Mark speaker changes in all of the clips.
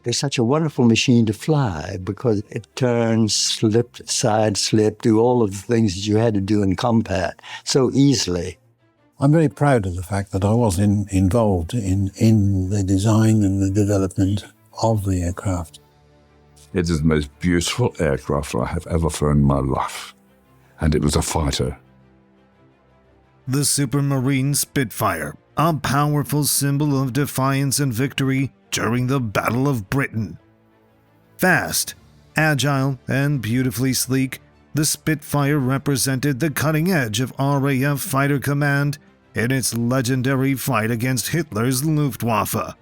Speaker 1: It's such a wonderful machine to fly because it turns, slip, side slip, do all of the things that you had to do in combat so easily.
Speaker 2: I'm very proud of the fact that I was involved in the design and the development of the aircraft.
Speaker 3: It is the most beautiful aircraft I have ever flown in my life, and it was a fighter.
Speaker 4: The Supermarine Spitfire, a powerful symbol of defiance and victory during the Battle of Britain. Fast, agile, and beautifully sleek, the Spitfire represented the cutting edge of RAF fighter command in its legendary fight against Hitler's Luftwaffe.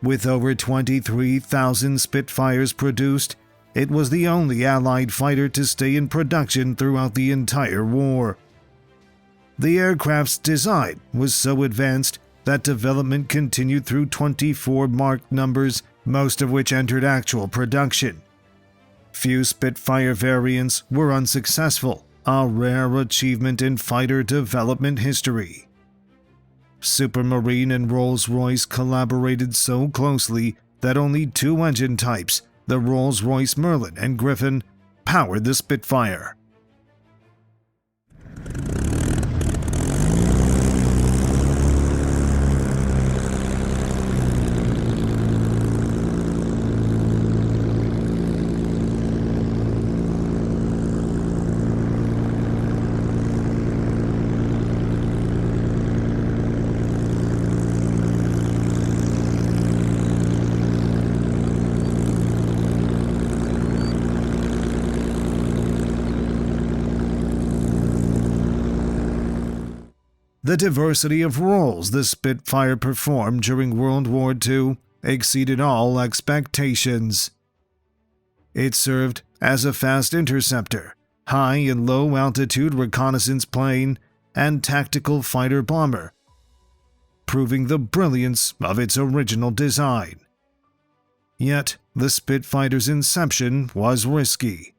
Speaker 4: With over 23,000 Spitfires produced, it was the only Allied fighter to stay in production throughout the entire war. The aircraft's design was so advanced that development continued through 24 marked numbers, most of which entered actual production. Few Spitfire variants were unsuccessful, a rare achievement in fighter development history. Supermarine and Rolls-Royce collaborated so closely that only two engine types, the Rolls-Royce Merlin and Griffin, powered the Spitfire. The diversity of roles the Spitfire performed during World War II exceeded all expectations. It served as a fast interceptor, high and low altitude reconnaissance plane, and tactical fighter bomber, proving the brilliance of its original design. Yet, the Spitfire's inception was risky.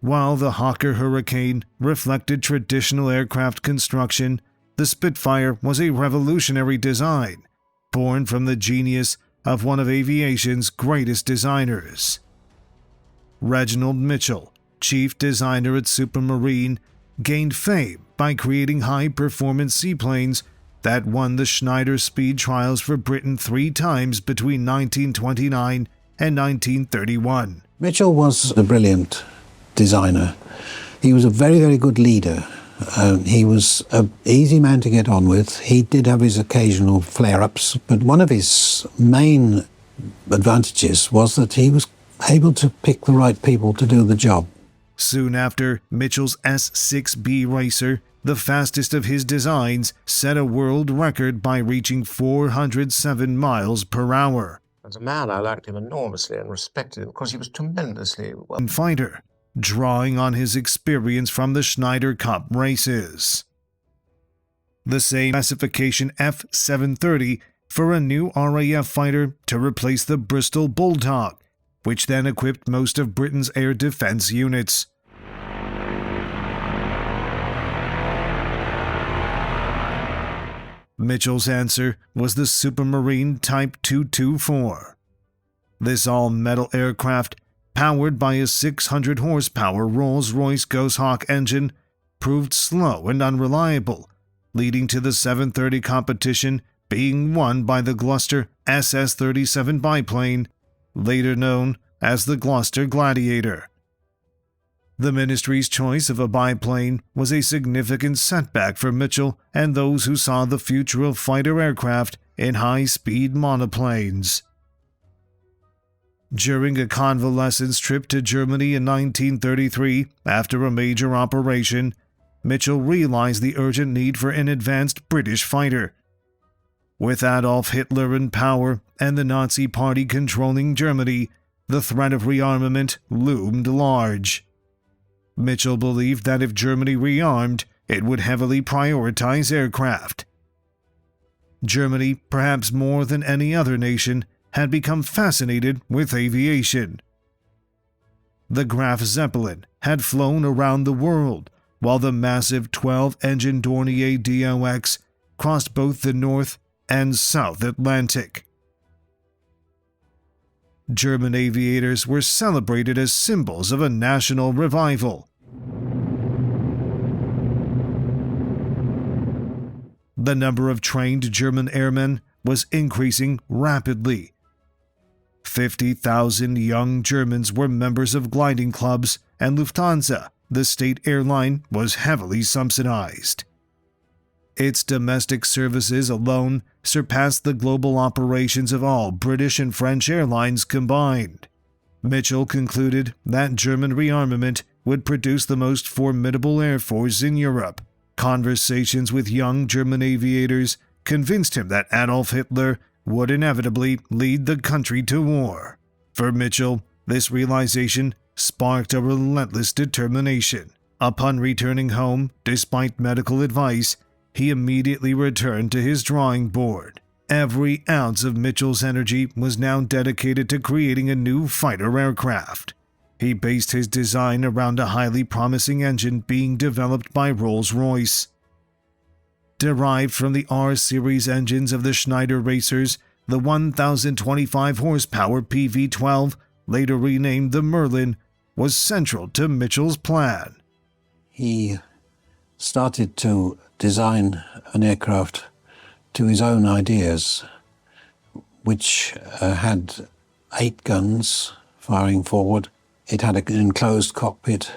Speaker 4: While the Hawker Hurricane reflected traditional aircraft construction, the Spitfire was a revolutionary design, born from the genius of one of aviation's greatest designers. Reginald Mitchell, chief designer at Supermarine, gained fame by creating high-performance seaplanes that won the Schneider Speed Trials for Britain 3 times between 1929 and 1931.
Speaker 2: Mitchell was a brilliant designer. He was a very, very good leader. He was an easy man to get on with. He did have his occasional flare-ups, but one of his main advantages was that he was able to pick the right people to do the job.
Speaker 4: Soon after, Mitchell's S-6B Racer, the fastest of his designs, set a world record by reaching 407 miles per hour.
Speaker 5: As a man, I liked him enormously and respected him because he was tremendously
Speaker 4: fighter, drawing on his experience from the Schneider Cup races. The same specification F-730 for a new RAF fighter to replace the Bristol Bulldog, which then equipped most of Britain's air defense units. Mitchell's answer was the Supermarine Type 224. This all-metal aircraft, powered by a 600 horsepower Rolls-Royce Ghost engine, proved slow and unreliable, leading to the 730 competition being won by the Gloucester SS-37 biplane, later known as the Gloucester Gladiator. The Ministry's choice of a biplane was a significant setback for Mitchell and those who saw the future of fighter aircraft in high-speed monoplanes. During a convalescence trip to Germany in 1933, after a major operation, Mitchell realized the urgent need for an advanced British fighter. With Adolf Hitler in power and the Nazi Party controlling Germany, the threat of rearmament loomed large. Mitchell believed that if Germany rearmed, it would heavily prioritize aircraft. Germany, perhaps more than any other nation, had become fascinated with aviation. The Graf Zeppelin had flown around the world, while the massive 12-engine Dornier DOX crossed both the North and South Atlantic. German aviators were celebrated as symbols of a national revival. The number of trained German airmen was increasing rapidly. 50,000 young Germans were members of gliding clubs, and Lufthansa, the state airline, was heavily subsidized. Its domestic services alone surpassed the global operations of all British and French airlines combined. Mitchell concluded that German rearmament would produce the most formidable air force in Europe. Conversations with young German aviators convinced him that Adolf Hitler would inevitably lead the country to war. For Mitchell, this realization sparked a relentless determination. Upon returning home, despite medical advice, he immediately returned to his drawing board. Every ounce of Mitchell's energy was now dedicated to creating a new fighter aircraft. He based his design around a highly promising engine being developed by Rolls-Royce. Derived from the R-series engines of the Schneider racers, the 1,025 horsepower PV-12, later renamed the Merlin, was central to Mitchell's plan.
Speaker 2: He started to design an aircraft to his own ideas, which had 8 guns firing forward. It had an enclosed cockpit,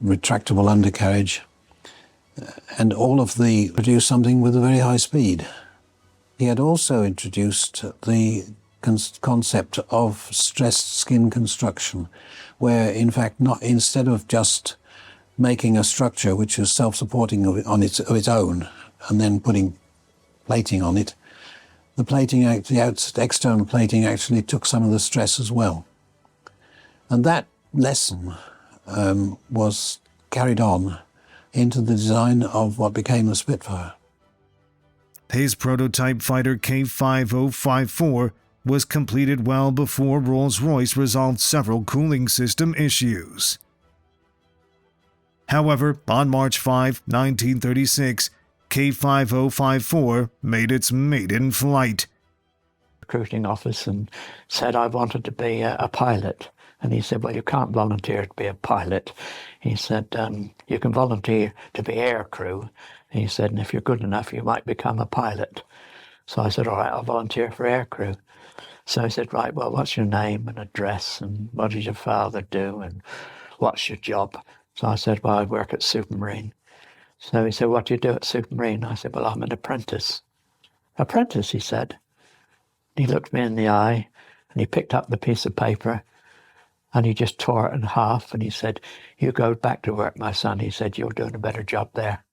Speaker 2: retractable undercarriage, and all of the produced something with a very high speed. He had also introduced the concept of stressed skin construction, where in fact instead of just making a structure which was self-supporting of its own and then putting plating on it, the external plating actually took some of the stress as well. And that lesson was carried on into the design of what became the Spitfire.
Speaker 4: His prototype fighter K5054 was completed well before Rolls-Royce resolved several cooling system issues. However, on March 5, 1936, K5054 made its maiden flight.
Speaker 6: Recruiting office and said I wanted to be a pilot. And he said, well, you can't volunteer to be a pilot. He said, you can volunteer to be aircrew. He said, and if you're good enough, you might become a pilot. So I said, all right, I'll volunteer for aircrew. So he said, right, well, what's your name and address and what did your father do and what's your job? So I said, well, I work at Supermarine. So he said, what do you do at Supermarine? I said, well, I'm an apprentice. Apprentice, he said. He looked me in the eye and he picked up the piece of paper and he just tore it in half and he said, you go back to work, my son. He said, you're doing a better job there.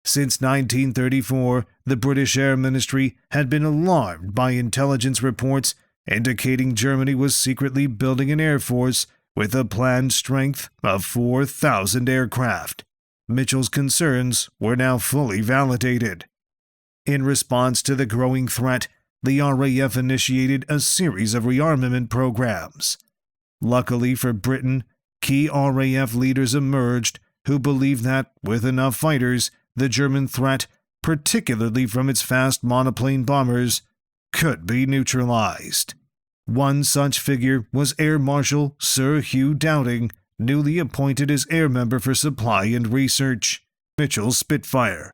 Speaker 4: Since 1934, the British Air Ministry had been alarmed by intelligence reports indicating Germany was secretly building an air force with a planned strength of 4,000 aircraft. Mitchell's concerns were now fully validated. In response to the growing threat, the RAF initiated a series of rearmament programs. Luckily for Britain, key RAF leaders emerged who believed that, with enough fighters, the German threat, particularly from its fast monoplane bombers, could be neutralized. One such figure was Air Marshal Sir Hugh Dowding, newly appointed as Air Member for Supply and Research, Mitchell's Spitfire.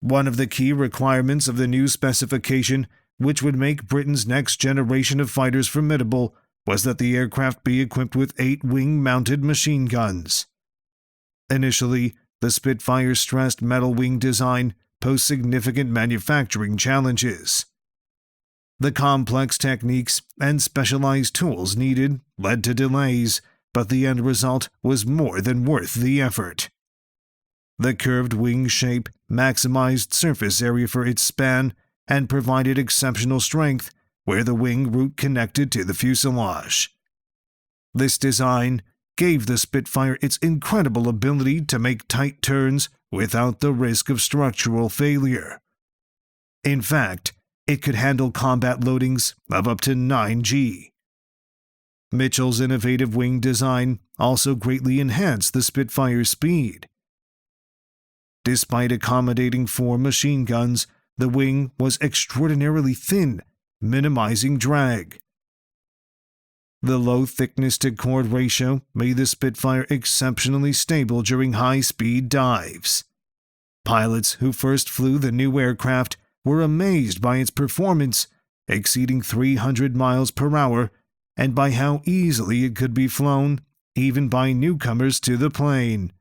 Speaker 4: One of the key requirements of the new specification, which would make Britain's next generation of fighters formidable, was that the aircraft be equipped with 8 wing-mounted machine guns. Initially, the Spitfire's stressed metal wing design posed significant manufacturing challenges. The complex techniques and specialized tools needed led to delays, but the end result was more than worth the effort. The curved wing shape maximized surface area for its span and provided exceptional strength where the wing root connected to the fuselage. This design gave the Spitfire its incredible ability to make tight turns without the risk of structural failure. In fact, it could handle combat loadings of up to 9G. Mitchell's innovative wing design also greatly enhanced the Spitfire's speed. Despite accommodating 4 machine guns, the wing was extraordinarily thin, minimizing drag. The low thickness-to-chord ratio made the Spitfire exceptionally stable during high-speed dives. Pilots who first flew the new aircraft were amazed by its performance, exceeding 300 miles per hour, and by how easily it could be flown, even by newcomers to the plane.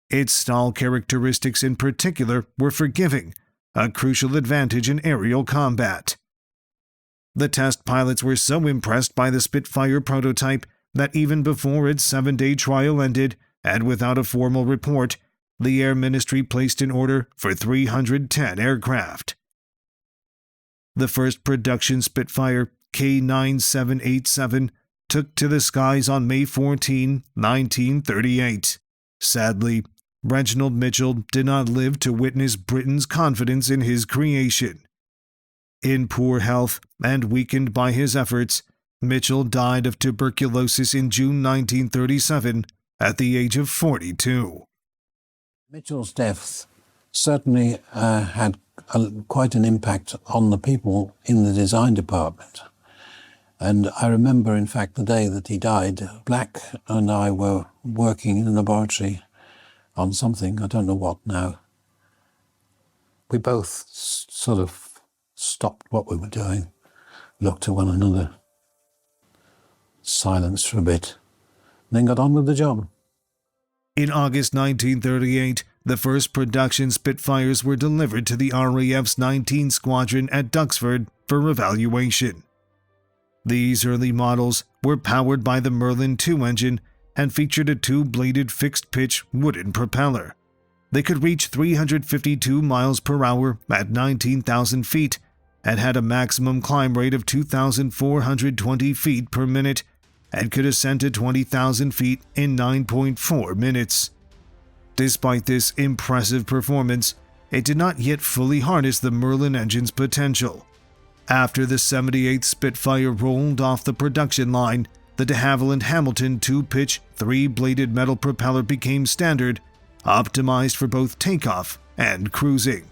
Speaker 4: Its stall characteristics in particular were forgiving, a crucial advantage in aerial combat. The test pilots were so impressed by the Spitfire prototype that even before its 7-day trial ended, and without a formal report, the Air Ministry placed an order for 310 aircraft. The first production Spitfire, K9787, took to the skies on May 14, 1938. Sadly, Reginald Mitchell did not live to witness Britain's confidence in his creation. In poor health and weakened by his efforts, Mitchell died of tuberculosis in June 1937 at the age of 42.
Speaker 2: Mitchell's death certainly had quite an impact on the people in the design department. And I remember, in fact, the day that he died, Black and I were working in the laboratory on something, I don't know what now. We both sort of stopped what we were doing, looked at one another, silenced for a bit, and then got on with the job.
Speaker 4: In August 1938, the first production Spitfires were delivered to the RAF's 19th Squadron at Duxford for evaluation. These early models were powered by the Merlin II engine and featured a two-bladed fixed-pitch wooden propeller. They could reach 352 miles per hour at 19,000 feet and had a maximum climb rate of 2,420 feet per minute and could ascend to 20,000 feet in 9.4 minutes. Despite this impressive performance, it did not yet fully harness the Merlin engine's potential. After the 78th Spitfire rolled off the production line, the de Havilland Hamilton two-pitch, three-bladed metal propeller became standard, optimized for both takeoff and cruising.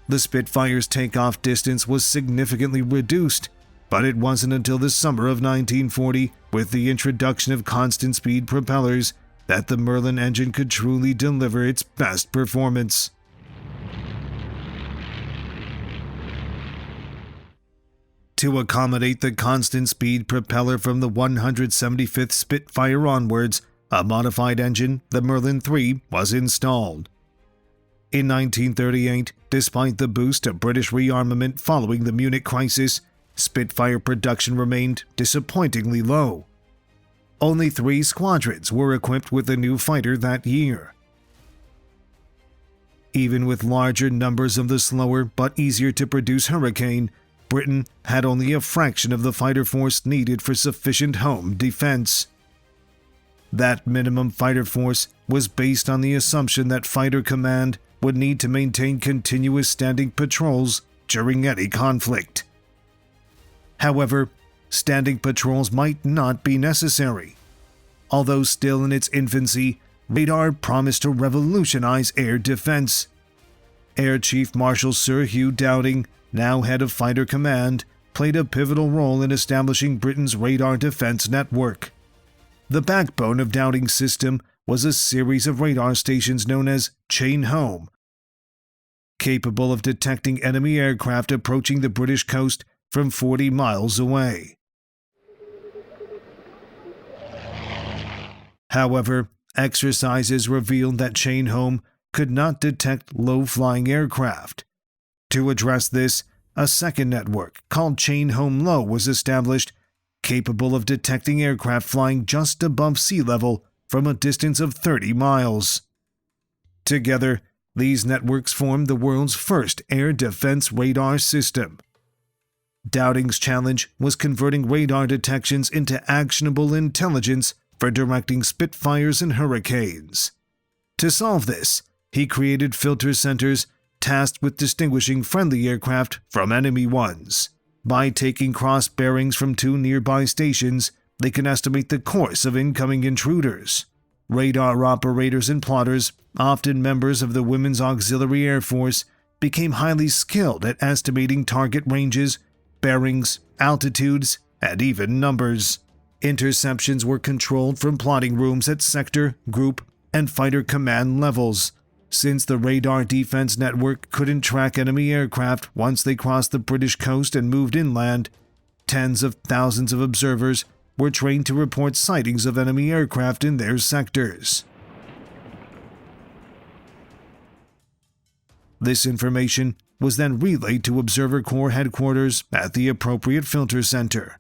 Speaker 4: The Spitfire's takeoff distance was significantly reduced, but it wasn't until the summer of 1940, with the introduction of constant-speed propellers, that the Merlin engine could truly deliver its best performance. To accommodate the constant-speed propeller from the 175th Spitfire onwards, a modified engine, the Merlin III, was installed. In 1938, despite the boost of British rearmament following the Munich crisis, Spitfire production remained disappointingly low. Only 3 squadrons were equipped with the new fighter that year. Even with larger numbers of the slower but easier to produce Hurricane, Britain had only a fraction of the fighter force needed for sufficient home defense. That minimum fighter force was based on the assumption that Fighter Command would need to maintain continuous standing patrols during any conflict. However, standing patrols might not be necessary. Although still in its infancy, radar promised to revolutionize air defense. Air Chief Marshal Sir Hugh Dowding, now head of Fighter Command, played a pivotal role in establishing Britain's radar defense network. The backbone of Dowding's system was a series of radar stations known as Chain Home, capable of detecting enemy aircraft approaching the British coast from 40 miles away. However, exercises revealed that Chain Home could not detect low-flying aircraft. To address this, a second network called Chain Home Low was established, capable of detecting aircraft flying just above sea level from a distance of 30 miles. Together, these networks formed the world's first air defense radar system. Dowding's challenge was converting radar detections into actionable intelligence for directing Spitfires and Hurricanes. To solve this, he created filter centers tasked with distinguishing friendly aircraft from enemy ones. By taking cross bearings from 2 nearby stations, they can estimate the course of incoming intruders. Radar operators and plotters, often members of the Women's Auxiliary Air Force, became highly skilled at estimating target ranges, bearings, altitudes, and even numbers. Interceptions were controlled from plotting rooms at sector, group, and fighter command levels. Since the radar defense network couldn't track enemy aircraft once they crossed the British coast and moved inland, tens of thousands of observers were trained to report sightings of enemy aircraft in their sectors. This information was then relayed to Observer Corps headquarters at the appropriate filter center.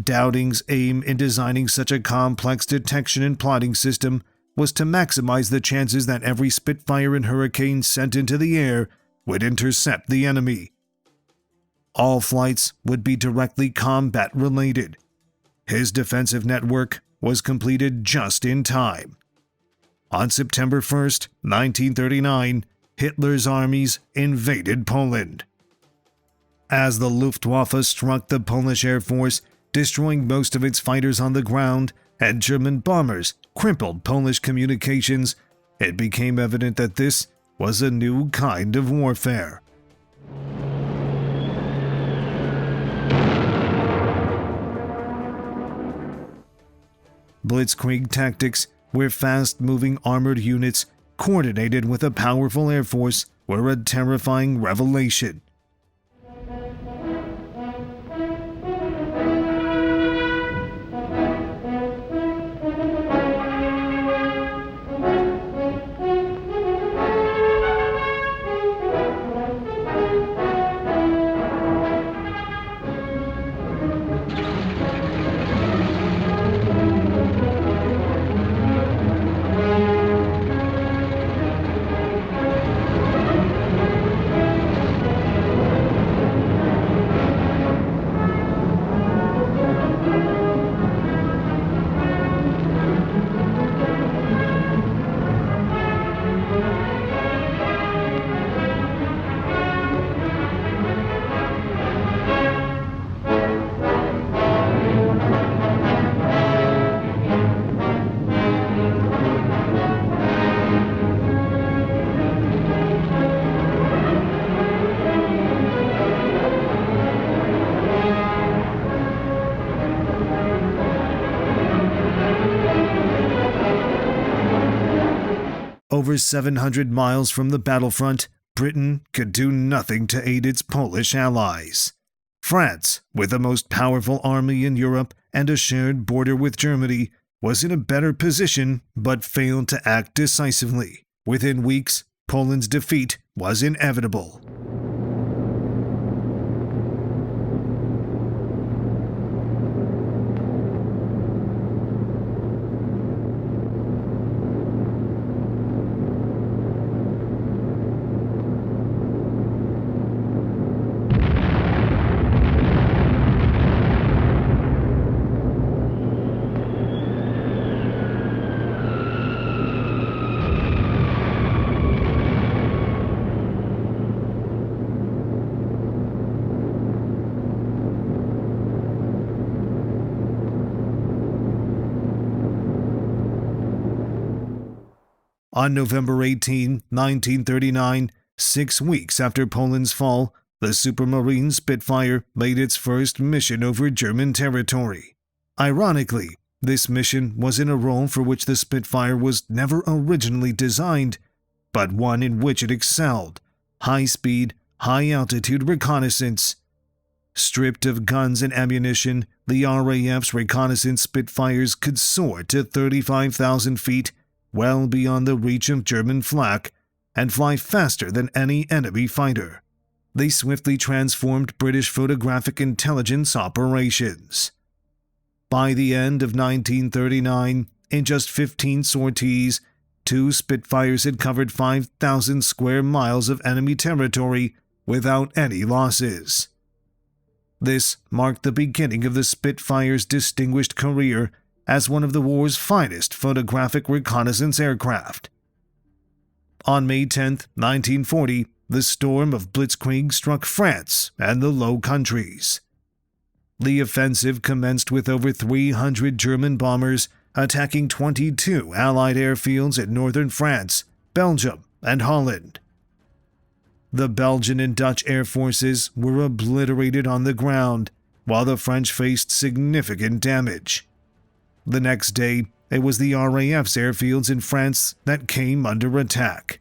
Speaker 4: Dowding's aim in designing such a complex detection and plotting system was to maximize the chances that every Spitfire and Hurricane sent into the air would intercept the enemy. All flights would be directly combat-related. His defensive network was completed just in time. On September 1st, 1939, Hitler's armies invaded Poland. As the Luftwaffe struck the Polish Air Force, destroying most of its fighters on the ground, and German bombers crippled Polish communications, it became evident that this was a new kind of warfare. Blitzkrieg tactics, where fast-moving armored units coordinated with a powerful air force, were a terrifying revelation. Over 700 miles from the battlefront, Britain could do nothing to aid its Polish allies. France, with the most powerful army in Europe and a shared border with Germany, was in a better position but failed to act decisively. Within weeks, Poland's defeat was inevitable. On November 18, 1939, 6 weeks after Poland's fall, the Supermarine Spitfire made its first mission over German territory. Ironically, this mission was in a role for which the Spitfire was never originally designed, but one in which it excelled: high-speed, high-altitude reconnaissance. Stripped of guns and ammunition, the RAF's reconnaissance Spitfires could soar to 35,000 feet, well beyond the reach of German flak, and fly faster than any enemy fighter. They swiftly transformed British photographic intelligence operations. By the end of 1939, in just 15 sorties, 2 Spitfires had covered 5,000 square miles of enemy territory without any losses. This marked the beginning of the Spitfire's distinguished career as one of the war's finest photographic reconnaissance aircraft. On May 10, 1940, the storm of Blitzkrieg struck France and the Low Countries. The offensive commenced with over 300 German bombers attacking 22 Allied airfields in northern France, Belgium, and Holland. The Belgian and Dutch air forces were obliterated on the ground, while the French faced significant damage. The next day, it was the RAF's airfields in France that came under attack.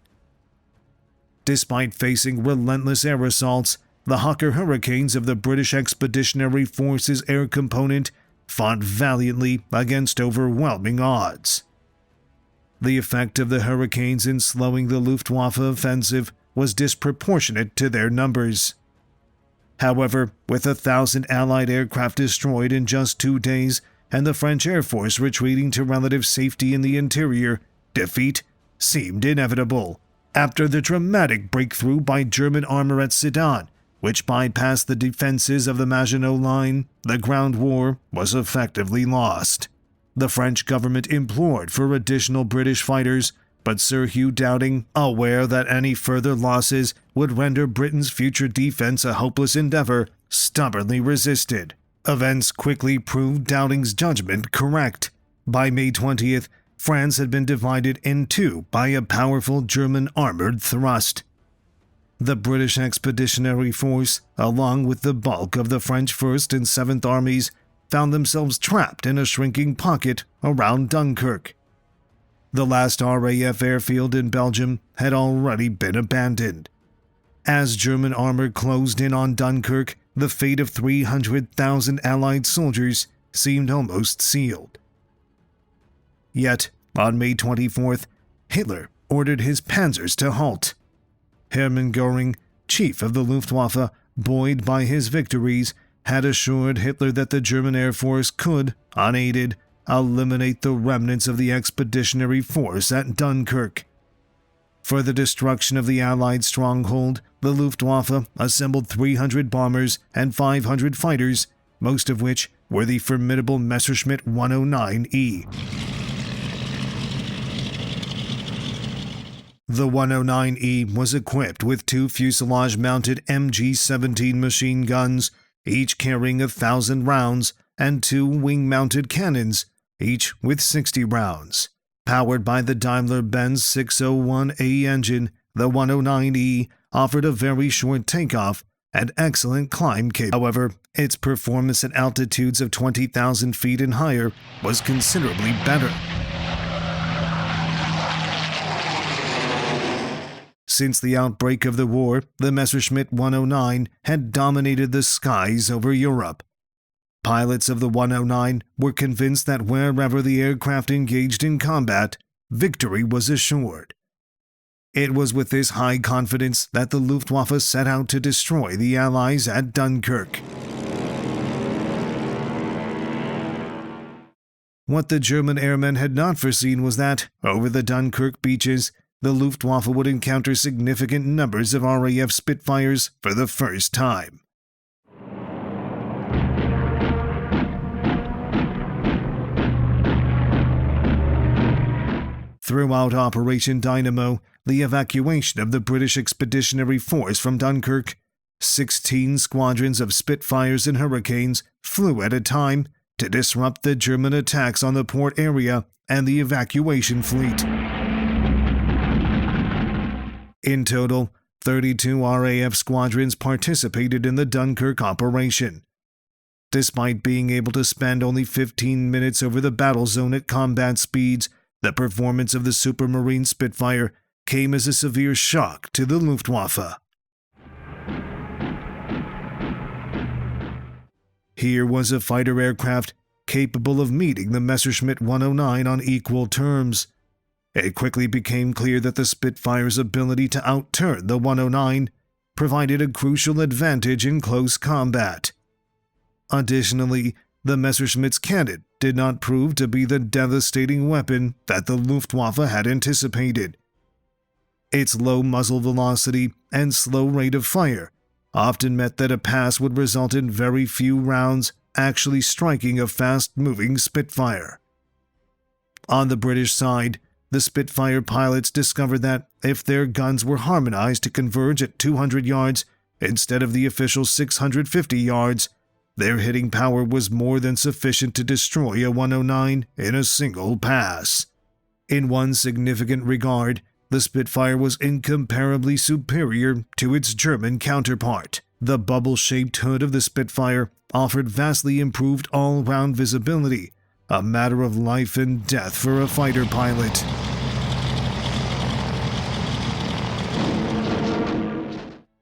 Speaker 4: Despite facing relentless air assaults, the Hawker Hurricanes of the British Expeditionary Force's air component fought valiantly against overwhelming odds. The effect of the Hurricanes in slowing the Luftwaffe offensive was disproportionate to their numbers. However, with 1,000 Allied aircraft destroyed in just 2 days and the French Air Force retreating to relative safety in the interior, defeat seemed inevitable. After the dramatic breakthrough by German armor at Sedan, which bypassed the defenses of the Maginot Line, the ground war was effectively lost. The French government implored for additional British fighters, but Sir Hugh Dowding, aware that any further losses would render Britain's future defense a hopeless endeavor, stubbornly resisted. Events quickly proved Dowding's judgment correct. By May 20th, France had been divided in two by a powerful German armored thrust. The British Expeditionary Force, along with the bulk of the French 1st and 7th Armies, found themselves trapped in a shrinking pocket around Dunkirk. The last RAF airfield in Belgium had already been abandoned. As German armor closed in on Dunkirk, the fate of 300,000 Allied soldiers seemed almost sealed. Yet, on May 24th, Hitler ordered his panzers to halt. Hermann Göring, chief of the Luftwaffe, buoyed by his victories, had assured Hitler that the German Air Force could, unaided, eliminate the remnants of the expeditionary force at Dunkirk. For the destruction of the Allied stronghold, the Luftwaffe assembled 300 bombers and 500 fighters, most of which were the formidable Messerschmitt 109E. The 109E was equipped with 2 fuselage-mounted MG-17 machine guns, each carrying 1,000 rounds, and 2 wing-mounted cannons, each with 60 rounds. Powered by the Daimler-Benz 601A engine, the 109E offered a very short takeoff and excellent climb capability. However, its performance at altitudes of 20,000 feet and higher was considerably better. Since the outbreak of the war, the Messerschmitt 109 had dominated the skies over Europe. Pilots of the 109 were convinced that wherever the aircraft engaged in combat, victory was assured. It was with this high confidence that the Luftwaffe set out to destroy the Allies at Dunkirk. What the German airmen had not foreseen was that, over the Dunkirk beaches, the Luftwaffe would encounter significant numbers of RAF Spitfires for the first time. Throughout Operation Dynamo, the evacuation of the British Expeditionary Force from Dunkirk, 16 squadrons of Spitfires and Hurricanes flew at a time to disrupt the German attacks on the port area and the evacuation fleet. In total, 32 RAF squadrons participated in the Dunkirk operation. Despite being able to spend only 15 minutes over the battle zone at combat speeds, the performance of the Supermarine Spitfire came as a severe shock to the Luftwaffe. Here was a fighter aircraft capable of meeting the Messerschmitt 109 on equal terms. It quickly became clear that the Spitfire's ability to outturn the 109 provided a crucial advantage in close combat. Additionally, the Messerschmitt's cannon did not prove to be the devastating weapon that the Luftwaffe had anticipated. Its low muzzle velocity and slow rate of fire often meant that a pass would result in very few rounds actually striking a fast-moving Spitfire. On the British side, the Spitfire pilots discovered that if their guns were harmonized to converge at 200 yards instead of the official 650 yards, their hitting power was more than sufficient to destroy a 109 in a single pass. In one significant regard, the Spitfire was incomparably superior to its German counterpart. The bubble-shaped hood of the Spitfire offered vastly improved all-round visibility, a matter of life and death for a fighter pilot.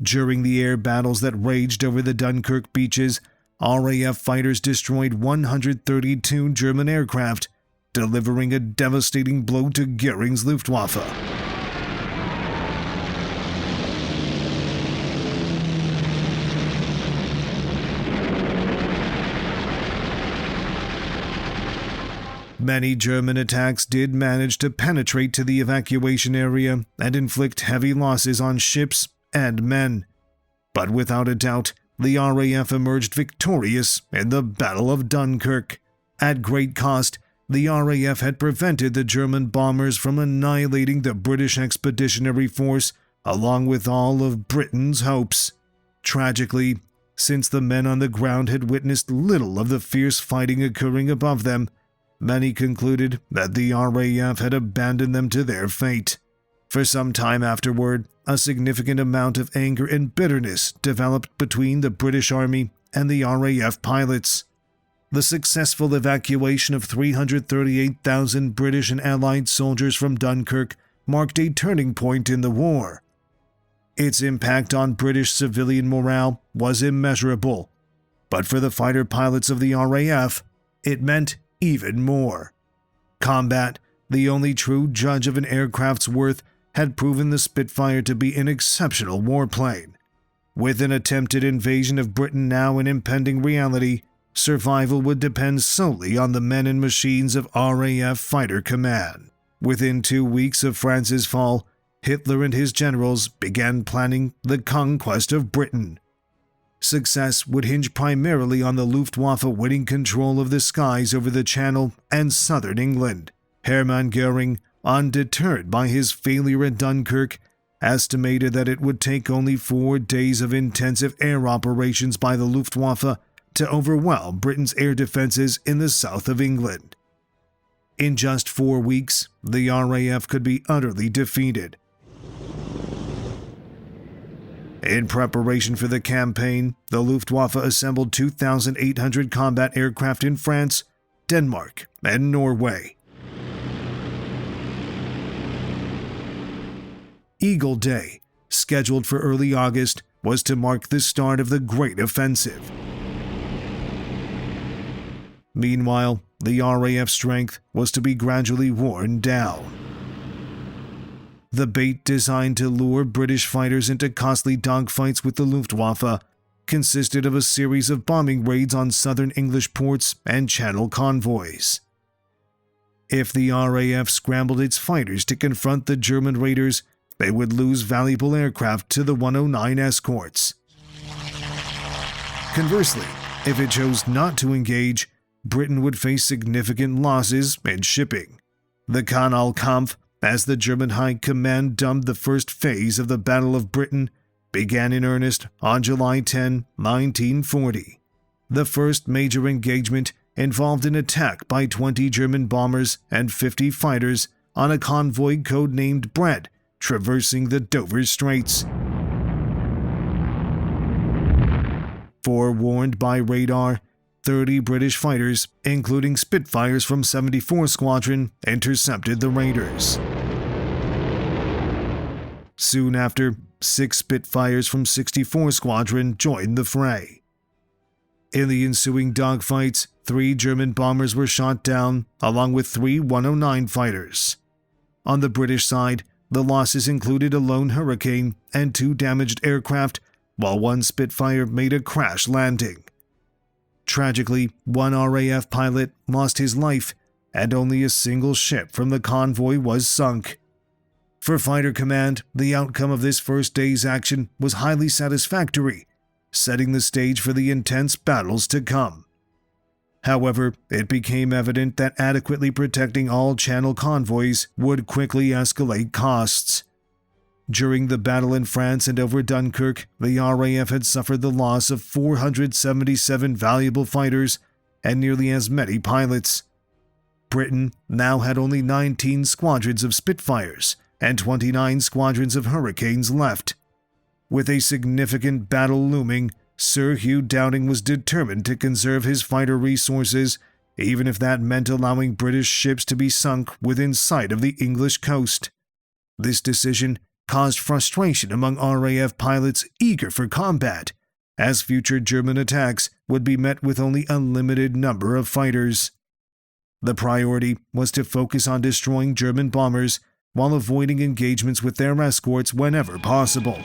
Speaker 4: During the air battles that raged over the Dunkirk beaches, RAF fighters destroyed 132 German aircraft, delivering a devastating blow to Goering's Luftwaffe. Many German attacks did manage to penetrate to the evacuation area and inflict heavy losses on ships and men. But without a doubt, the RAF emerged victorious in the Battle of Dunkirk. At great cost, the RAF had prevented the German bombers from annihilating the British Expeditionary Force along with all of Britain's hopes. Tragically, since the men on the ground had witnessed little of the fierce fighting occurring above them, many concluded that the RAF had abandoned them to their fate. For some time afterward, a significant amount of anger and bitterness developed between the British Army and the RAF pilots. The successful evacuation of 338,000 British and Allied soldiers from Dunkirk marked a turning point in the war. Its impact on British civilian morale was immeasurable, but for the fighter pilots of the RAF, it meant even more. Combat, the only true judge of an aircraft's worth, had proven the Spitfire to be an exceptional warplane. With an attempted invasion of Britain now an impending reality, survival would depend solely on the men and machines of RAF Fighter Command. Within 2 weeks of France's fall, Hitler and his generals began planning the conquest of Britain. Success would hinge primarily on the Luftwaffe winning control of the skies over the Channel and southern England. Hermann Göring, undeterred by his failure at Dunkirk, estimated that it would take only 4 days of intensive air operations by the Luftwaffe to overwhelm Britain's air defenses in the south of England. In just 4 weeks, the RAF could be utterly defeated. In preparation for the campaign, the Luftwaffe assembled 2,800 combat aircraft in France, Denmark, and Norway. Eagle Day, scheduled for early August, was to mark the start of the Great Offensive. Meanwhile, the RAF strength was to be gradually worn down. The bait designed to lure British fighters into costly dogfights with the Luftwaffe consisted of a series of bombing raids on southern English ports and Channel convoys. If the RAF scrambled its fighters to confront the German raiders, they would lose valuable aircraft to the 109 escorts. Conversely, if it chose not to engage, Britain would face significant losses in shipping. The Kanalkampf, as the German High Command dubbed the first phase of the Battle of Britain, began in earnest on July 10, 1940. The first major engagement involved an attack by 20 German bombers and 50 fighters on a convoy codenamed Bread, traversing the Dover Straits. Forewarned by radar, 30 British fighters, including Spitfires from 74 Squadron, intercepted the raiders. Soon after, 6 Spitfires from 64 Squadron joined the fray. In the ensuing dogfights, 3 German bombers were shot down, along with 3 109 fighters. On the British side, the losses included a lone Hurricane and 2 damaged aircraft, while 1 Spitfire made a crash landing. Tragically, 1 RAF pilot lost his life, and only a single ship from the convoy was sunk. For Fighter Command, the outcome of this first day's action was highly satisfactory, setting the stage for the intense battles to come. However, it became evident that adequately protecting all Channel convoys would quickly escalate costs. During the battle in France and over Dunkirk, the RAF had suffered the loss of 477 valuable fighters and nearly as many pilots. Britain now had only 19 squadrons of Spitfires and 29 squadrons of Hurricanes left. With a significant battle looming, Sir Hugh Dowding was determined to conserve his fighter resources, even if that meant allowing British ships to be sunk within sight of the English coast. This decision caused frustration among RAF pilots eager for combat, as future German attacks would be met with only a limited number of fighters. The priority was to focus on destroying German bombers while avoiding engagements with their escorts whenever possible.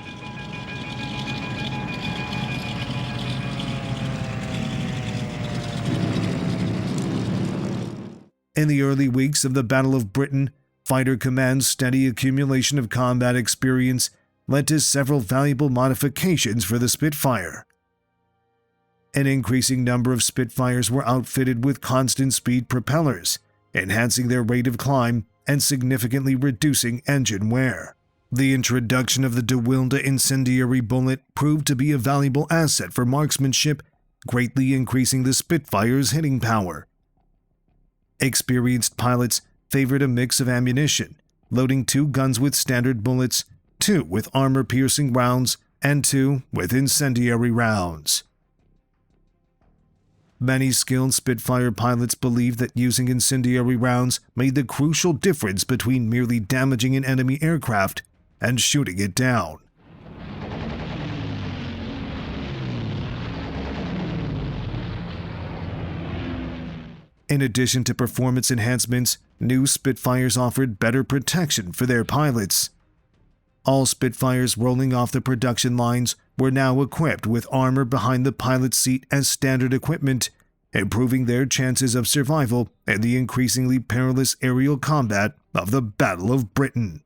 Speaker 4: In the early weeks of the Battle of Britain, Fighter Command's steady accumulation of combat experience led to several valuable modifications for the Spitfire. An increasing number of Spitfires were outfitted with constant speed propellers, enhancing their rate of climb and significantly reducing engine wear. The introduction of the de Wilde incendiary bullet proved to be a valuable asset for marksmanship, greatly increasing the Spitfire's hitting power. Experienced pilots favored a mix of ammunition, loading 2 guns with standard bullets, 2 with armor-piercing rounds, and 2 with incendiary rounds. Many skilled Spitfire pilots believed that using incendiary rounds made the crucial difference between merely damaging an enemy aircraft and shooting it down. In addition to performance enhancements, new Spitfires offered better protection for their pilots. All Spitfires rolling off the production lines were now equipped with armor behind the pilot's seat as standard equipment, improving their chances of survival in the increasingly perilous aerial combat of the Battle of Britain.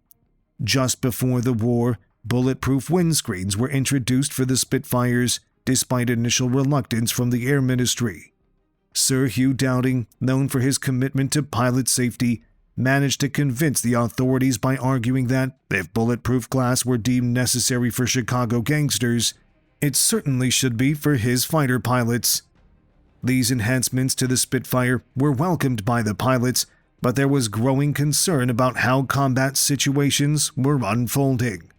Speaker 4: Just before the war, bulletproof windscreens were introduced for the Spitfires, despite initial reluctance from the Air Ministry. Sir Hugh Dowding, known for his commitment to pilot safety, managed to convince the authorities by arguing that, if bulletproof glass were deemed necessary for Chicago gangsters, it certainly should be for his fighter pilots. These enhancements to the Spitfire were welcomed by the pilots, but there was growing concern about how combat situations were unfolding.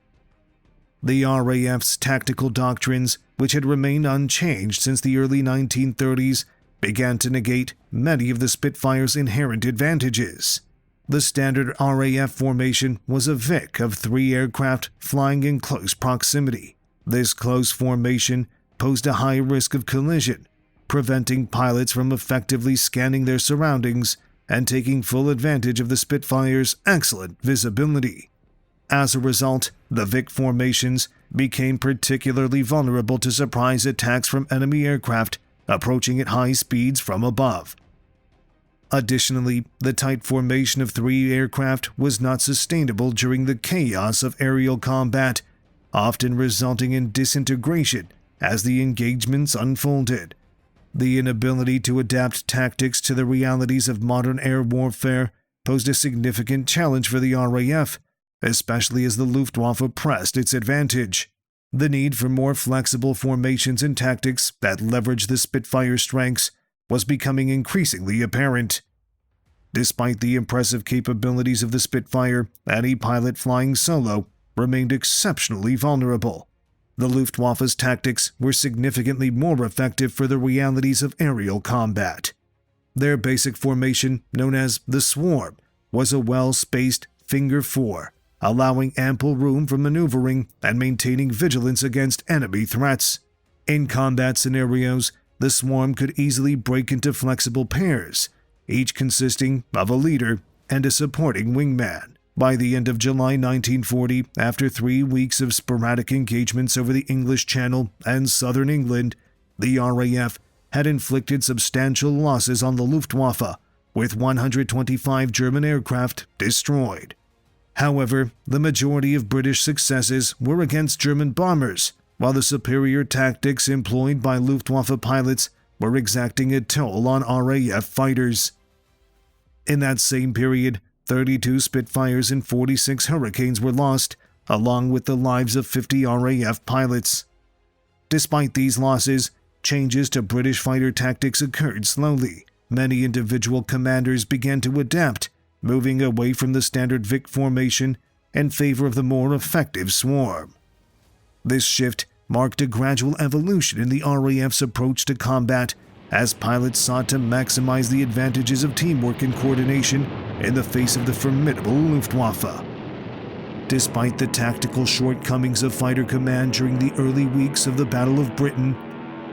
Speaker 4: The RAF's tactical doctrines, which had remained unchanged since the early 1930s, began to negate many of the Spitfire's inherent advantages. The standard RAF formation was a VIC of 3 aircraft flying in close proximity. This close formation posed a high risk of collision, preventing pilots from effectively scanning their surroundings and taking full advantage of the Spitfire's excellent visibility. As a result, the VIC formations became particularly vulnerable to surprise attacks from enemy aircraft approaching at high speeds from above. Additionally, the tight formation of 3 aircraft was not sustainable during the chaos of aerial combat, often resulting in disintegration as the engagements unfolded. The inability to adapt tactics to the realities of modern air warfare posed a significant challenge for the RAF, especially as the Luftwaffe pressed its advantage. The need for more flexible formations and tactics that leverage the Spitfire strengths was becoming increasingly apparent. Despite the impressive capabilities of the Spitfire, any pilot flying solo remained exceptionally vulnerable. The Luftwaffe's tactics were significantly more effective for the realities of aerial combat. Their basic formation, known as the Swarm, was a well-spaced finger 4, allowing ample room for maneuvering and maintaining vigilance against enemy threats. In combat scenarios, the Swarm could easily break into flexible pairs, each consisting of a leader and a supporting wingman. By the end of July 1940, after 3 weeks of sporadic engagements over the English Channel and southern England, the RAF had inflicted substantial losses on the Luftwaffe, with 125 German aircraft destroyed. However, the majority of British successes were against German bombers, while the superior tactics employed by Luftwaffe pilots were exacting a toll on RAF fighters. In that same period, 32 Spitfires and 46 Hurricanes were lost, along with the lives of 50 RAF pilots. Despite these losses, changes to British fighter tactics occurred slowly. Many individual commanders began to adapt, moving away from the standard VIC formation in favor of the more effective Swarm. This shift marked a gradual evolution in the RAF's approach to combat as pilots sought to maximize the advantages of teamwork and coordination in the face of the formidable Luftwaffe. Despite the tactical shortcomings of fighter command during the early weeks of the Battle of Britain,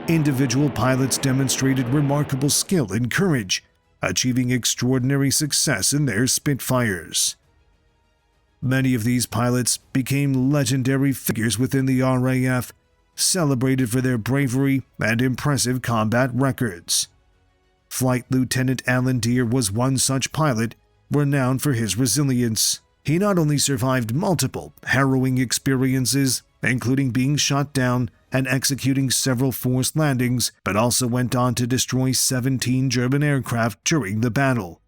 Speaker 4: individual pilots demonstrated remarkable skill and courage, achieving extraordinary success in their Spitfires. Many of these pilots became legendary figures within the RAF, celebrated for their bravery and impressive combat records. Flight Lieutenant Alan Deere was one such pilot, renowned for his resilience. He not only survived multiple harrowing experiences, including being shot down and executing several forced landings, but also went on to destroy 17 German aircraft during the battle.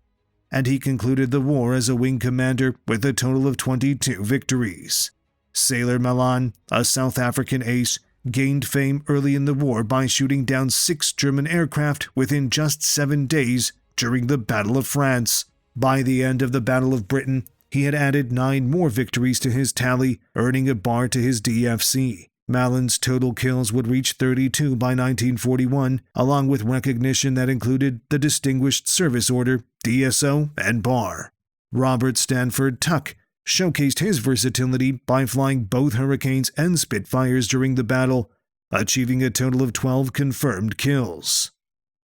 Speaker 4: And he concluded the war as a wing commander with a total of 22 victories. Sailor Malan, a South African ace, gained fame early in the war by shooting down 6 German aircraft within just 7 days during the Battle of France. By the end of the Battle of Britain, he had added 9 more victories to his tally, earning a bar to his DFC. Malan's total kills would reach 32 by 1941, along with recognition that included the Distinguished Service Order, DSO, and bar. Robert Stanford Tuck showcased his versatility by flying both Hurricanes and Spitfires during the battle, achieving a total of 12 confirmed kills.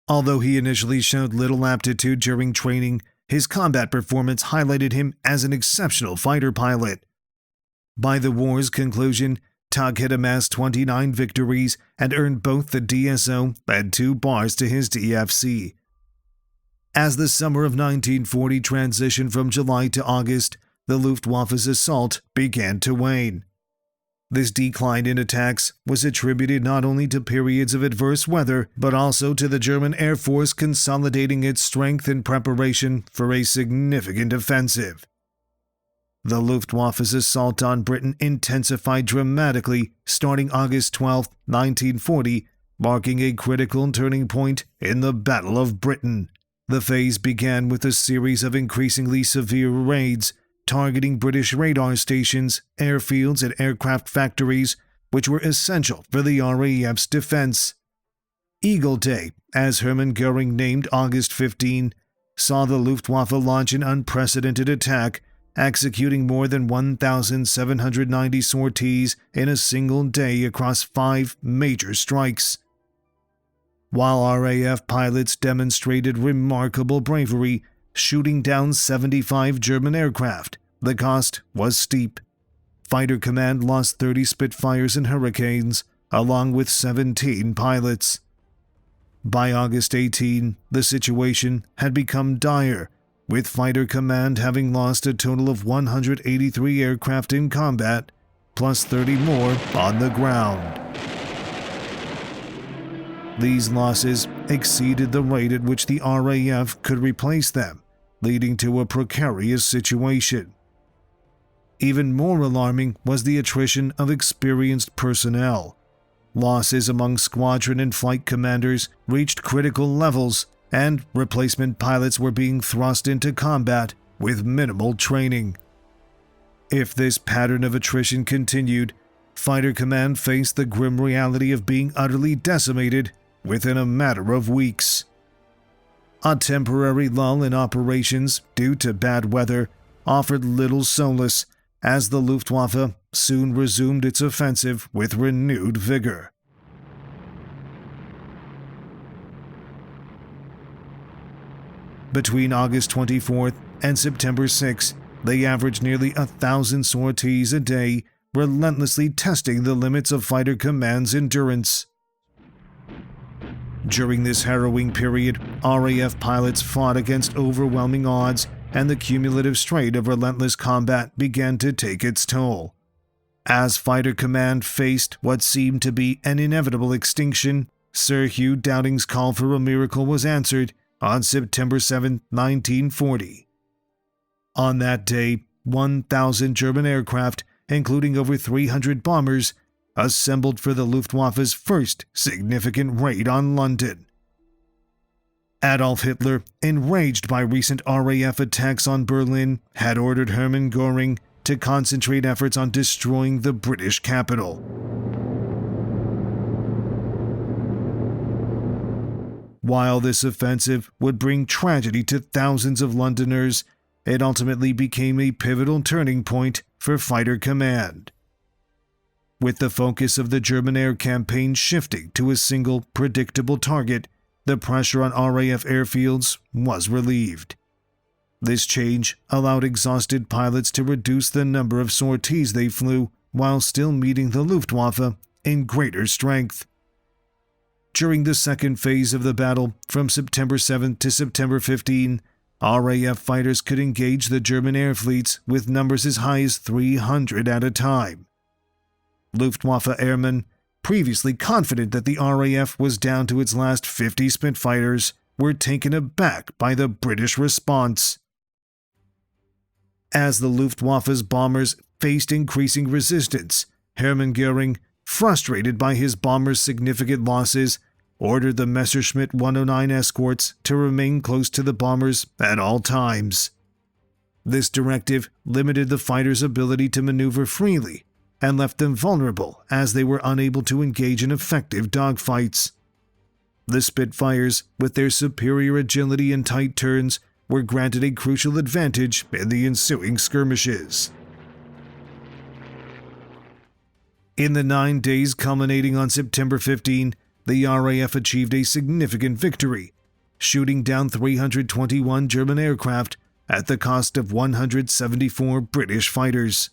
Speaker 4: Although he initially showed little aptitude during training, his combat performance highlighted him as an exceptional fighter pilot. By the war's conclusion, Tuck had amassed 29 victories and earned both the DSO and 2 bars to his DFC. As the summer of 1940 transitioned from July to August, the Luftwaffe's assault began to wane. This decline in attacks was attributed not only to periods of adverse weather, but also to the German Air Force consolidating its strength in preparation for a significant offensive. The Luftwaffe's assault on Britain intensified dramatically starting August 12, 1940, marking a critical turning point in the Battle of Britain. The phase began with a series of increasingly severe raids, targeting British radar stations, airfields, and aircraft factories, which were essential for the RAF's defense. Eagle Day, as Hermann Goering named August 15, saw the Luftwaffe launch an unprecedented attack, executing more than 1,790 sorties in a single day across 5 major strikes. While RAF pilots demonstrated remarkable bravery, shooting down 75 German aircraft, the cost was steep. Fighter Command lost 30 Spitfires and Hurricanes, along with 17 pilots. By August 18, the situation had become dire, with Fighter Command having lost a total of 183 aircraft in combat, plus 30 more on the ground. These losses exceeded the rate at which the RAF could replace them, leading to a precarious situation. Even more alarming was the attrition of experienced personnel. Losses among squadron and flight commanders reached critical levels, and replacement pilots were being thrust into combat with minimal training. If this pattern of attrition continued, Fighter Command faced the grim reality of being utterly decimated within a matter of weeks. A temporary lull in operations due to bad weather offered little solace, as the Luftwaffe soon resumed its offensive with renewed vigor. Between August 24th and September 6th, they averaged nearly 1,000 sorties a day, relentlessly testing the limits of Fighter Command's endurance. During this harrowing period, RAF pilots fought against overwhelming odds, and the cumulative strain of relentless combat began to take its toll. As Fighter Command faced what seemed to be an inevitable extinction, Sir Hugh Dowding's call for a miracle was answered on September 7, 1940. On that day, 1,000 German aircraft, including over 300 bombers, assembled for the Luftwaffe's first significant raid on London. Adolf Hitler, enraged by recent RAF attacks on Berlin, had ordered Hermann Göring to concentrate efforts on destroying the British capital. While this offensive would bring tragedy to thousands of Londoners, it ultimately became a pivotal turning point for fighter command. With the focus of the German air campaign shifting to a single, predictable target, the pressure on RAF airfields was relieved. This change allowed exhausted pilots to reduce the number of sorties they flew while still meeting the Luftwaffe in greater strength. During the second phase of the battle, from September 7 to September 15, RAF fighters could engage the German air fleets with numbers as high as 300 at a time. Luftwaffe airmen, previously confident that the RAF was down to its last 50 Spitfires, were taken aback by the British response. As the Luftwaffe's bombers faced increasing resistance, Hermann Göring, frustrated by his bombers' significant losses, ordered the Messerschmitt 109 escorts to remain close to the bombers at all times. This directive limited the fighters' ability to maneuver freely and left them vulnerable as they were unable to engage in effective dogfights. The Spitfires, with their superior agility and tight turns, were granted a crucial advantage in the ensuing skirmishes. In the 9 days culminating on September 15, the RAF achieved a significant victory, shooting down 321 German aircraft at the cost of 174 British fighters.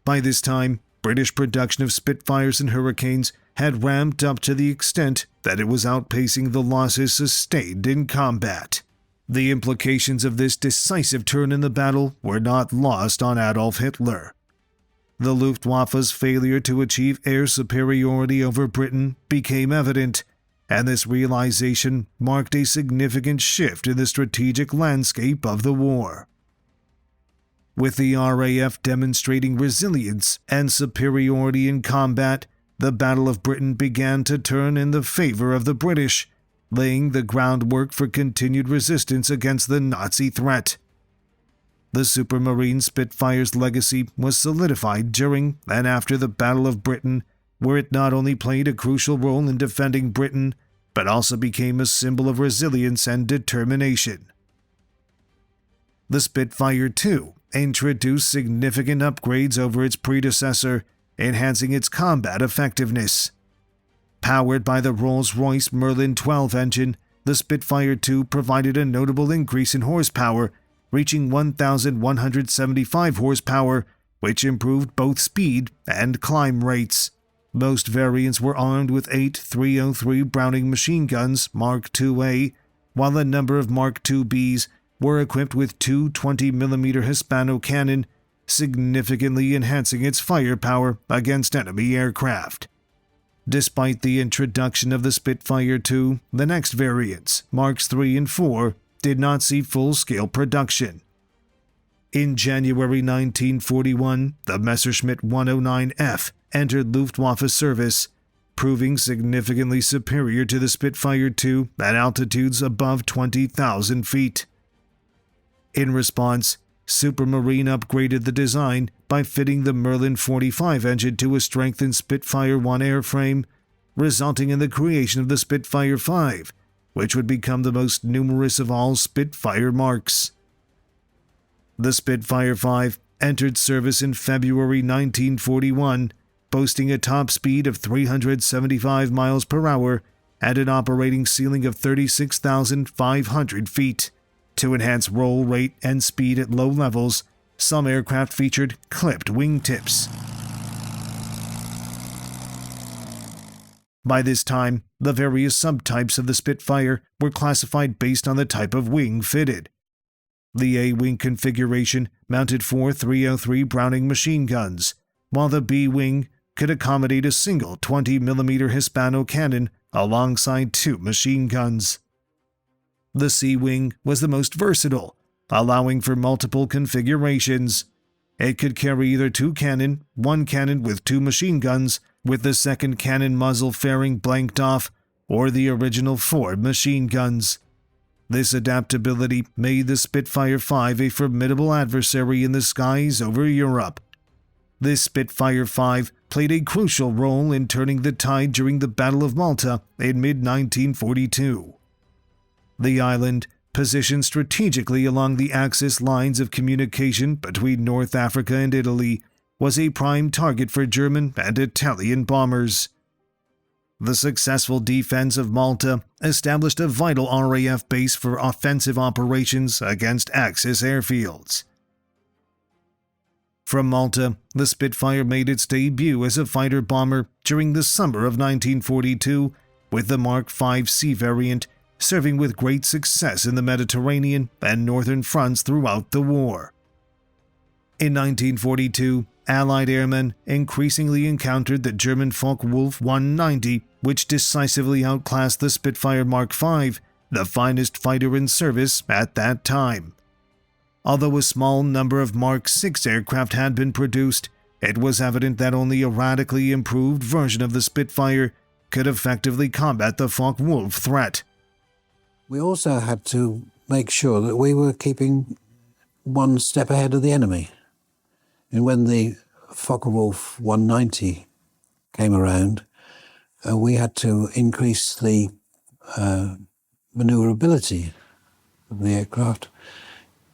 Speaker 4: By this time, British production of Spitfires and Hurricanes had ramped up to the extent that it was outpacing the losses sustained in combat. The implications of this decisive turn in the battle were not lost on Adolf Hitler. The Luftwaffe's failure to achieve air superiority over Britain became evident, and this realization marked a significant shift in the strategic landscape of the war. With the RAF demonstrating resilience and superiority in combat, the Battle of Britain began to turn in the favor of the British, laying the groundwork for continued resistance against the Nazi threat. The Supermarine Spitfire's legacy was solidified during and after the Battle of Britain, where it not only played a crucial role in defending Britain, but also became a symbol of resilience and determination. The Spitfire II introduced significant upgrades over its predecessor, enhancing its combat effectiveness. Powered by the Rolls-Royce Merlin 12 engine, the Spitfire II provided a notable increase in horsepower, reaching 1,175 horsepower, which improved both speed and climb rates. Most variants were armed with 8 303 Browning machine guns Mark IIA, while a number of Mark IIBs were equipped with 2 20mm Hispano cannon, significantly enhancing its firepower against enemy aircraft. Despite the introduction of the Spitfire II, the next variants, Marks III and IV, did not see full-scale production. In January 1941, the Messerschmitt 109F entered Luftwaffe service, proving significantly superior to the Spitfire II at altitudes above 20,000 feet. In response, Supermarine upgraded the design by fitting the Merlin 45 engine to a strengthened Spitfire 1 airframe, resulting in the creation of the Spitfire 5, which would become the most numerous of all Spitfire marks. The Spitfire 5 entered service in February 1941, boasting a top speed of 375 miles per hour and an operating ceiling of 36,500 feet. To enhance roll rate and speed at low levels, some aircraft featured clipped wingtips. By this time, the various subtypes of the Spitfire were classified based on the type of wing fitted. The A-wing configuration mounted 4 303 Browning machine guns, while the B-wing could accommodate a single 20mm Hispano cannon alongside 2 machine guns. The C-wing was the most versatile, allowing for multiple configurations. It could carry either 2 cannon, 1 cannon with 2 machine guns, with the second cannon muzzle fairing blanked off, or the original 4 machine guns. This adaptability made the Spitfire 5 a formidable adversary in the skies over Europe. This Spitfire 5 played a crucial role in turning the tide during the Battle of Malta in mid-1942. The island, positioned strategically along the Axis lines of communication between North Africa and Italy, was a prime target for German and Italian bombers. The successful defense of Malta established a vital RAF base for offensive operations against Axis airfields. From Malta, the Spitfire made its debut as a fighter bomber during the summer of 1942, with the Mark V C variant serving with great success in the Mediterranean and northern fronts throughout the war. In 1942, Allied airmen increasingly encountered the German Focke-Wulf 190, which decisively outclassed the Spitfire Mark V, the finest fighter in service at that time. Although a small number of Mark VI aircraft had been produced, it was evident that only a radically improved version of the Spitfire could effectively combat the Focke-Wulf threat.
Speaker 2: We also had to make sure that we were keeping one step ahead of the enemy. And when the Focke-Wulf 190 came around, we had to increase the maneuverability of the aircraft.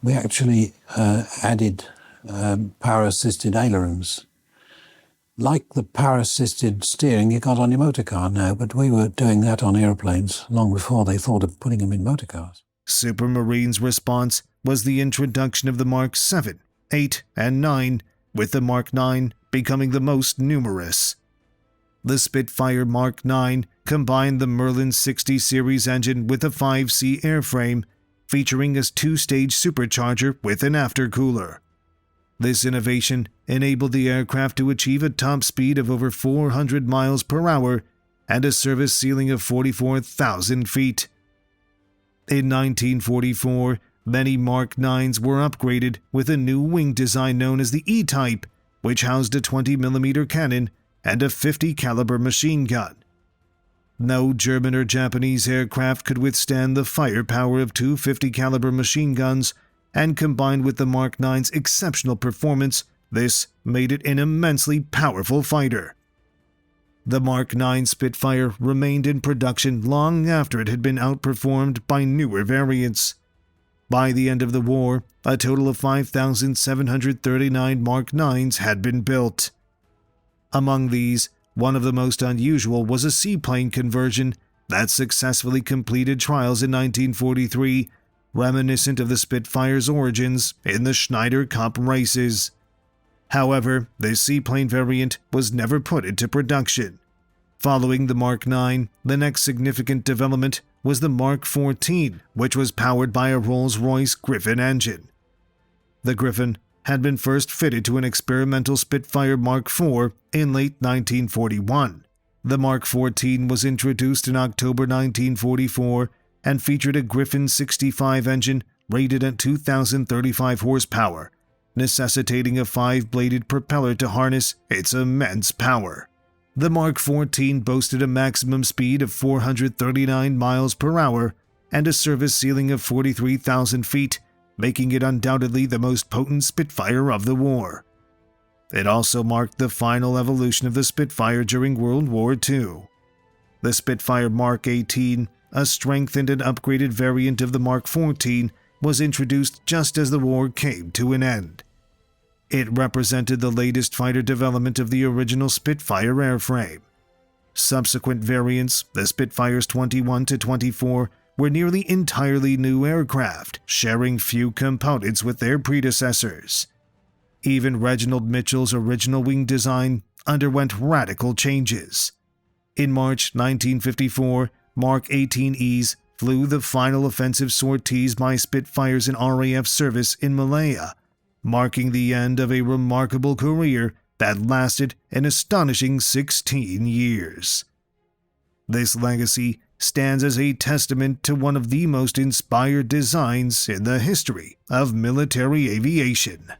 Speaker 2: We actually added power-assisted ailerons. Like the power-assisted steering you got on your motor car now, but we were doing that on airplanes long before they thought of putting them in motor cars.
Speaker 4: Supermarine's response was the introduction of the Mark 7, 8, and 9, with the Mark 9 becoming the most numerous. The Spitfire Mark 9 combined the Merlin 60 series engine with a 5C airframe, featuring a two-stage supercharger with an aftercooler. This innovation enabled the aircraft to achieve a top speed of over 400 miles per hour and a service ceiling of 44,000 feet. In 1944, many Mark 9s were upgraded with a new wing design known as the E-type, which housed a 20mm cannon and a 50 caliber machine gun. No German or Japanese aircraft could withstand the firepower of two 50 caliber machine guns, and combined with the Mark 9's exceptional performance, this made it an immensely powerful fighter. The Mark 9 Spitfire remained in production long after it had been outperformed by newer variants. By the end of the war, a total of 5,739 Mark 9s had been built. Among these, one of the most unusual was a seaplane conversion that successfully completed trials in 1943, reminiscent of the Spitfire's origins in the Schneider Cup races. However, this seaplane variant was never put into production. Following the Mark 9, the next significant development was the Mark 14, which was powered by a Rolls-Royce Griffin engine. The Griffin had been first fitted to an experimental Spitfire Mark IV in late 1941. The Mark 14 was introduced in October 1944 and featured a Griffin 65 engine rated at 2,035 horsepower, necessitating a 5-bladed propeller to harness its immense power. The Mark 14 boasted a maximum speed of 439 miles per hour and a service ceiling of 43,000 feet, making it undoubtedly the most potent Spitfire of the war. It also marked the final evolution of the Spitfire during World War II. The Spitfire Mark 18, a strengthened and upgraded variant of the Mark 14, was introduced just as the war came to an end. It represented the latest fighter development of the original Spitfire airframe. Subsequent variants, the Spitfires 21 to 24, were nearly entirely new aircraft, sharing few components with their predecessors. Even Reginald Mitchell's original wing design underwent radical changes. In March 1954, Mark 18Es flew the final offensive sorties by Spitfires in RAF service in Malaya, marking the end of a remarkable career that lasted an astonishing 16 years. This legacy stands as a testament to one of the most inspired designs in the history of military aviation.